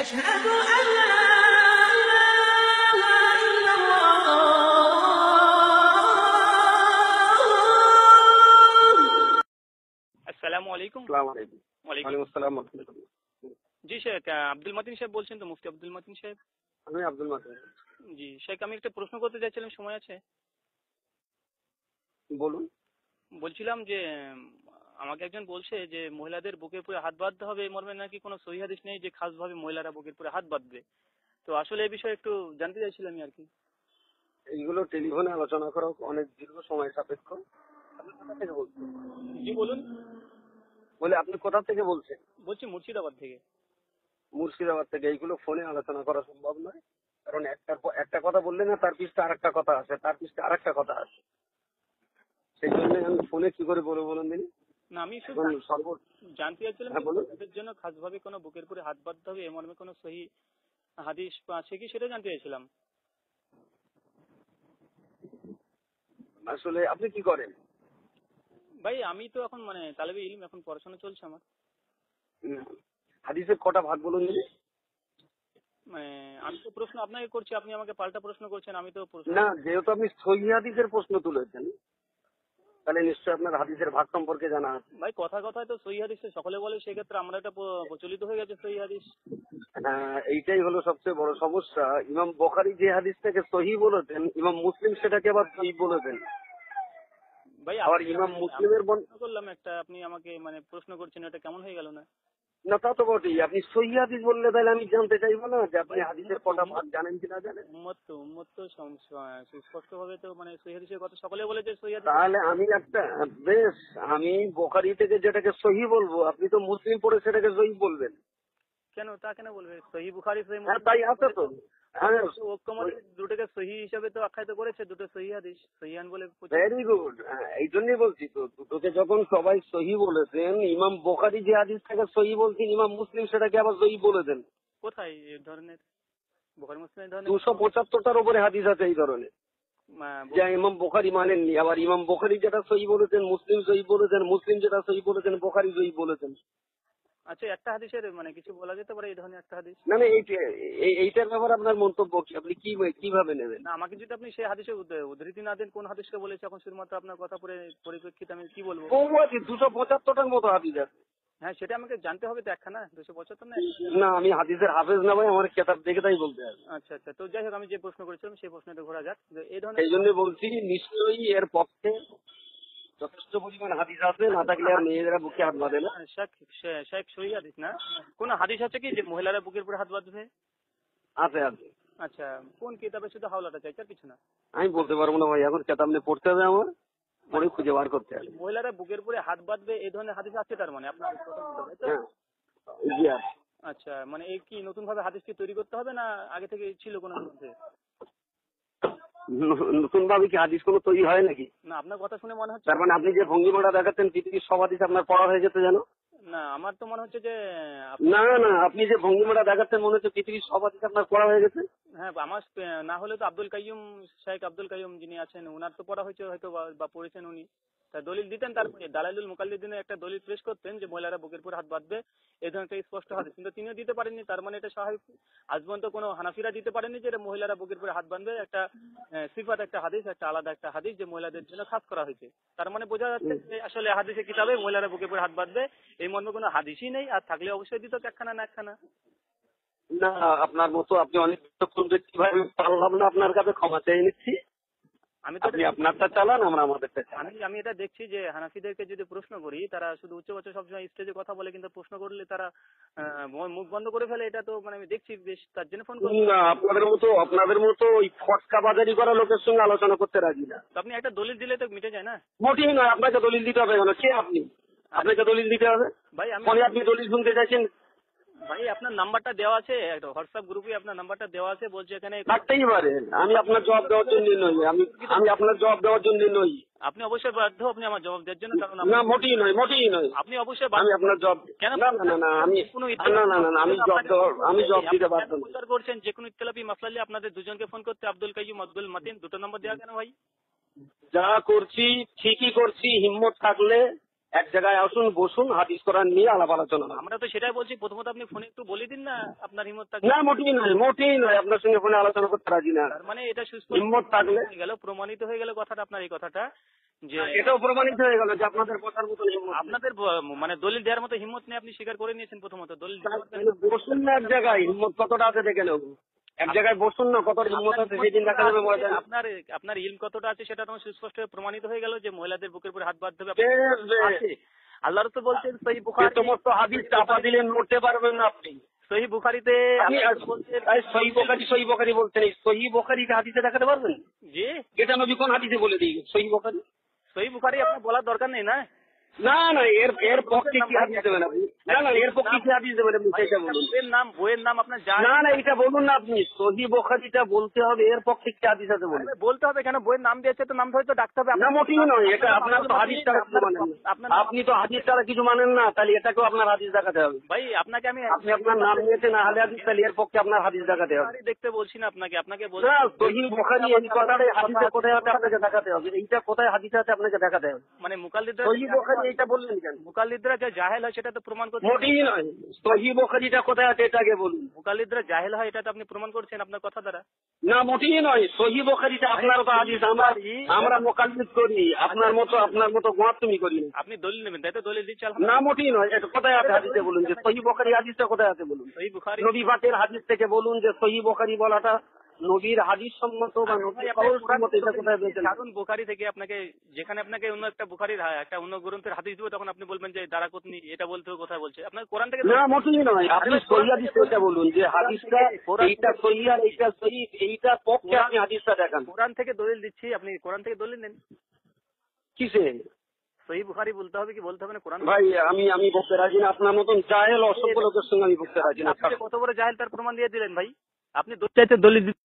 أشهد أن لا إله إلا الله। আসসালামু আলাইকুম। আসসালামু আলাইকুম। ওয়ালাইকুম। ওয়ালাইকুম আসসালাম ওয়া রাহমাতুল্লাহ। জি শেখ, আব্দুল মতিন সাহেব বলছেন তো? মুফতি আব্দুল মতিন সাহেব। আমি আব্দুল মাসুদ। জি শেখ, আমি একটা প্রশ্ন করতে চাইছিলাম, সময় আছে? বলুন। বলছিলাম যে আমাকে একজন বলছে যে মহিলাদের বুকের উপরে হাত বাঁধতে হবে, এই মর্মে নাকি কোনো সহিহ হাদিস নেই যে খাসভাবে মহিলারা বুকের উপরে হাত বাঁধবে। তো আসলে এই বিষয়ে একটু জানতে চাইছিলাম আর কি। এইগুলো টেলিফোনে আলোচনা করা অনেক দীর্ঘ সময় সাপেক্ষ। আপনি কোথা থেকে বলছেন? জি বলুন। বলে আপনি কোথা থেকে বলছেন? বলছি মুর্শিদাবাদ থেকে। মুর্শিদাবাদ থেকে। এইগুলো ফোনে আলোচনা করা সম্ভব নয়, কারণ একটার পর একটা কথা বললে না তার পিছনে আরেকটা কথা আছে, তার পিছনে আরেকটা কথা আছে। সেই জন্য আমি ফোনে কি করে বলবো বলুন দিন। না, আমি শুধু জানতে চাইছিলাম হ্যাঁ বলুন। এদের জন্য খাসভাবে কোনো বুকের উপরে হাত বাঁধতে হবে এই মর্মে কোনো সহিহ হাদিস আছে কি সেটা জানতে চাইছিলাম। আসলে আপনি কি করেন? ভাই আমি তো এখন মানে তালেবে ইলম, এখন পড়াশোনা চলছে আমার। হাদিসের কটা ভাগ বলুন দিন। মানে আমি তো প্রশ্ন আপনাকে করছি, আপনি আমাকে পাল্টা প্রশ্ন করছেন। আমি তো না, যেহেতু আপনি সহিহ হাদিসের প্রশ্ন তুলেছেন, তাহলে নিশ্চয়ই আপনার হাদিসের ভাগ সম্পর্কে জানা আছে। ভাই কথা কথায় তো সহিহ হাদিস সকলে বলে, সেক্ষেত্রে আমরা এটা প্রচলিত হয়ে গেছে সহিহ হাদিস। এইটাই হলো সবচেয়ে বড় সমস্যা। ইমাম বুখারী যে হাদিসটাকে সহিহ বলেছেন, ইমাম মুসলিম সেটাকে আবার সহিহ বলেছেন। ভাই আবার ইমাম মুসলিমের করলাম একটা, আপনি আমাকে মানে প্রশ্ন করছেন, এটা কেমন হয়ে গেল না? না তা তো বটেই। আপনি সহিহ হাদিস বললে তাহলে আমি জানতে চাইবো না যে আপনি হাদিসের কটা ভাগ জানেন কিনা জানেন। উম্মত তো সুস্পষ্ট ভাবে তো মানে সহিহ হাদিসের কথা সকলে বলে যে সহিহ হাদিস। তাহলে আমি একটা বেশ, আমি বুখারী থেকে যেটাকে সহিহ বলবো, আপনি তো মুসলিম পড়ে সেটাকে সহিহ বলবেন। কেন তা কেন বলবে? সহিহ বুখারী সহিহ হ্যাঁ মুসলিম তাই আছে তো। হ্যাঁ ঐক্যমত দুটোকে সহিহ হিসাবে তো আখ্যায়িত করেছে, দুটো সহিহ হাদিস সহিহান বলে। Very good. এই জন্যই বলছি তো, দুটোকে যখন সবাই সহিহ বলেছেন, ইমাম বুখারী যে হাদিসটাকে সহিহ বলছেন, ইমাম মুসলিম সেটাকে আবার সহিহ বলেছেন। কোথায় এই ধরনের বুখারী মুসলিম এই ধরনের 275টার উপরে হাদিস আছে এই ধরনের, যা ইমাম বুখারী মানেননি। আবার ইমাম বুখারী যেটা সহিহ বলেছেন, মুসলিম সহিহ বলেছেন, মুসলিম যেটা সহিহ বলেছেন, বুখারী সহিহ বলেছেন। আচ্ছা, একটা হাদিসের মানে কিছু বলা যেতে পারে এই ধরনের একটা হাদিস? না না, এইটার ব্যাপারে আপনার মন্তব্য কি? আপনি কিভাবে নেবেন? না, আমাকে যদি আপনি সেই হাদিসের উদ্ধৃতি না দেন, কোন হাদিসকে বলেছে, এখন শুধুমাত্র আপনার কথা পরিপ্রেক্ষিতে আমি কি বলবো? বহু আছে, 275টার মতো হাদিস আছে। হ্যাঁ, সেটা আমাকে জানতে হবে তো একখানা, 275 না? না, আমি হাদিসের হাফেজ না ভাই, আমার কেতাব দেখে তাই বলতে হবে। আচ্ছা আচ্ছা, তো যাই হোক, আমি যে প্রশ্ন করেছিলাম সেই প্রশ্নটা ঘোরা যাক। এই ধরনের সেই জন্য বলছি নিশ্চয়ই এর পক্ষে যথেষ্ট পরিমাণ হাদিস আছে, না থাকলে আর মেয়েরা বুকে হাত বাঁধে না। শেখ সহিহ হাদিস না, কোন হাদিস আছে কি যে মহিলারা বুকের উপরে হাত বাঁধবে? আছে আছে। আচ্ছা, কোন কিতাবে? শুধু হাওলাটা চাই, আর কিছু না? আমি বলতে পারবো না ভাই, এখন কেতাব নিয়ে পড়তে হবে, আমার পরে খুঁজে বার করতে হবে। মহিলারা বুকের উপরে হাত বাঁধবে এই ধরনের হাদিস আছে তার মানে আপনার কথা বলতে হবে? হ্যাঁ জি আছে। আচ্ছা, মানে এই কি নতুন ভাবে হাদিস কি তৈরি করতে হবে না আগে থেকে ছিল কোনো মধ্যে? নতুন ভাবে কি হাদিস কোনো তৈরি হয় নাকি? না, আপনার কথা শুনে মনে হচ্ছে। তার মানে আপনি যে ভঙ্গিমাটা দেখাচ্ছেন পৃথিবীর সব হাদিস আপনার পড়া হয়ে যেতে জানো? না, আমার তো মনে হচ্ছে যে না না, আপনি যে ভঙ্গিমাটা দেখাচ্ছেন মনে হচ্ছে পৃথিবীর সব হাদিস আপনার পড়া হয়ে গেছে। হ্যাঁ, আমার না হলে তো শেখ আব্দুল কাইয়ুম যিনি আছেন ওনার তো পড়া হয়েছে হয়তো, বা পড়েছেন উনি। তা দলিল দিতেন, তারপরে দালাইলুল মুকাল্লিদিনের একটা দলিল পেশ করতেন যে মহিলারা বুকের উপর হাত বাঁধবে এই ধরনের একটা স্পষ্ট হাদিস, কিন্তু তিনিও দিতে পারেননি। তার মানে এটা স্বাভাবিক, আজ পর্যন্ত কোনো হানাফিরা দিতে পারেনি যে মহিলারা বুকের উপরে হাত বাঁধবে একটা সিফাত, একটা হাদিস, একটা আলাদা একটা হাদিস যে মহিলাদের জন্য খাস করা হয়েছে। তার মানে বোঝা যাচ্ছে যে আসলে হাদিসের কিতাবে মহিলারা বুকের উপরে হাত বাঁধবে এই মর্মে কোনো হাদিসই নেই, আর থাকলে অবশ্যই দিত একখানা না একখানা। না, আপনার মতো আপনি অনেক কিভাবে পারলাম না, আপনার কাছে ক্ষমা চেয়ে নিচ্ছি। আপনি আপনারটা চালান, আমরা আমাদেরটা চালাই। আমি এটা দেখছি যে হানাফিদেরকে যদি প্রশ্ন করি, তারা শুধু উচ্চবাচ্য সবসময় স্টেজে কথা বলে, কিন্তু প্রশ্ন করলে তারা মুখ বন্ধ করে ফেলে। এটা তো মানে আমি দেখছি বেশ, তার জন্য ফোন করি। না, আপনাদের মতো ওই ফটকা বাজারি করা লোকের সঙ্গে আলোচনা করতে রাজি না। আপনি একটা দলিল দিলে তো মিটে যায় না? মোটেই নয়, আপনাকে দলিল দিতে হবে কেন? কে আপনি? আপনাকে দলিল দিতে হবে ভাই? ফোনে আপনি দলিল শুনতে চাইছেন? ভাই, আপনার নাম্বারটা দেওয়া আছে, একটা হোয়াটসঅ্যাপ গ্রুপে আপনার নাম্বারটা দেওয়া আছে, বলছে এখানে থাকতেই পারে। আমি আপনার জবাব দেওয়ার জন্য নই, আমি আপনার জবাব দেওয়ার জন্য নই। আপনি অবশ্যই বাধ্য আপনি আমার জবাব দেওয়ার জন্য, কারণ না, মোটেই নয়। আপনি অবশ্যই আমি আপনার জবাব কেন? না না না, আমি আমি জবাব দিতে বাধ্য নই। প্রচার করছেন যে কোনো ইতলাফি মাসলা আপনাদের দুজনকে ফোন করতে, আব্দুল কাইয়ুম, আব্দুল মতিন, দুটো নম্বর দেওয়া কেন ভাই? যা করছি ঠিকই করছি, হিম্মত থাকলে এক জায়গায় আসুন, বসুন, হাদিস কোরআন নিয়ে আলাপ আলোচনা হবে। আমরা তো সেটাই বলছি, প্রথমত আপনি ফোনে একটু বলে দিন না আপনার হিম্মত থাকে। না, মোটেই নয়, আপনার সঙ্গে ফোনে আলোচনা করতে রাজি না। তার মানে এটা হিম্মত থাকলে হয়ে গেল, প্রমাণিত হয়ে গেল কথাটা, আপনার এই কথাটা যে এটাও প্রমাণিত হয়ে গেল যে আপনাদের কথার মতো হিম্মত নেই। আপনাদের মানে দলিল দেওয়ার মতো হিম্মত নেই, আপনি স্বীকার করে নিয়েছেন প্রথমত। দলিল তাহলে বসুন না এক জায়গায়, হিম্মত কতটা আছে দেখে নেব। এক জায়গায় বসুন না, কতটা হিম্মত আছে সেদিন দেখা যাবে ময়দানে। আপনার আপনার ইলম কতটা আছে সেটা তোমার সুস্পষ্ট প্রমাণিত হয়ে গেল যে মহিলাদের বুকের উপরে হাত বাঁধতে হবে বেশ, বেশ। আছে। আল্লাহ রাসূল বলছেন সহিহ যে বুখারী, সমস্ত হাদিস চাপা দিলে নড়তে পারবেন না আপনি। সহিহ বুখারীতে আপনি আল্লাহ রাসূল বলছেন সহিহ বুখারী বলছেন, এই সহিহ বুখারীকে হাদিসে দেখাতে পারবেন? জি, এটা নবী কোন হাদিসে বলে দিই সহিহ বুখারী? সহিহ বুখারী আপনার বলার দরকার নেই না। না, এর পক্ষে কি হাদিস দেবেন আপনি? না, এর পক্ষে কি হাদিস দেবেন আপনি সেটা বলুন। বইয়ের নাম আপনার যা না, এটা বলুন না আপনি, সহিহ বুখারীটা বলতে হবে, এর পক্ষে কি হাদিস আছে বলুন। বলতে হবে কেন? বইয়ের নাম দিয়েছে তো নাম ধরে তো ডাকতে হবে। না, মোটেই নয়, এটা আপনার তো হাদিস ছাড়া কিছু মানেন না। আপনি তো হাদিস ছাড়া কিছু মানেন না, তাহলে এটাকেও আপনার হাদিস দেখাতে হবে। ভাই আপনাকে আমি আপনি আপনার নাম নিয়েছেন আহলে হাদিস, তাহলে এর পক্ষে আপনার হাদিস দেখাতে হবে। দেখতে বলছি না আপনাকে, আপনাকে না, সহিহ বুখারী এই কথাটাই হাদিসে কোথায় আছে আপনাকে দেখাতে হবে, এইটা কোথায় হাদিসে আছে আপনাকে দেখাতে হবে। মানে মুকাল্লিদরা সহিহ বুখারী এইটা বললেন কেন? মুকাল্লিদরা যে জাহেল হয় সেটা তো প্রমাণ করছেন। মোটেই নয়, সহিহ বুখারীটা কোথায় আছে এটা আগে বলুন। মুকাল্লিদরা জাহেল হয় এটা তো আপনি প্রমাণ করছেন আপনার কথা দ্বারা। না, মোটেই নয়, সহিহ বুখারীটা আপনার তো হাদিস, আমরা মুকাল্লিদ করি, আপনার মতো গোয়াতুমি করি না। আপনি দলিল নেবেন, তাই তো? দলিল দিচ্ছে না, মোটেই নয়, এটা কোথায় আছে হাদিসে বলুন, যে সহিহ বুখারী হাদিসটা কোথায় আছে বলুন। সহিহ বুখারী নবী পাকের হাদিস থেকে বলুন যে সহিহ বুখারী বলাটা নবীর হাদিস সম্মত বা নবীর কওল সম্মত, এটা কোথায় পেয়েছেন? কারণ বুখারী থেকে আপনাকে যেখানে আপনাকে অন্য একটা বুখারীর একটা অন্য গ্রন্থের হাদিস দিব, তখন আপনি বলবেন যে দারাকুতনি এটা বলতে হবে, কোথায় বলছে? আপনার কোরআন থেকে না, মোটেই নয়, আপনি সহিহ হাদিস এটা বলুন যে হাদিসটা এইটা সহিহ আর এইটা সহিহ, এইটা পক্ষে আপনি হাদিসটা দেখান। কোরআন থেকে দলিল দিচ্ছি, আপনি কোরআন থেকে দলিল নেন। কিসে? সহিহ বুখারী বলতে হবে কি বলতে হবে না কোরআন? ভাই আমি বলতে রাজি না, আপনার মতন জাহেল অসভ্য লোকের সঙ্গে আমি বলতে রাজি না। আপনি কত বড় জাহেল তার প্রমাণ দিয়ে দিলেন ভাই। আপনি দলিল চাইতে দলিল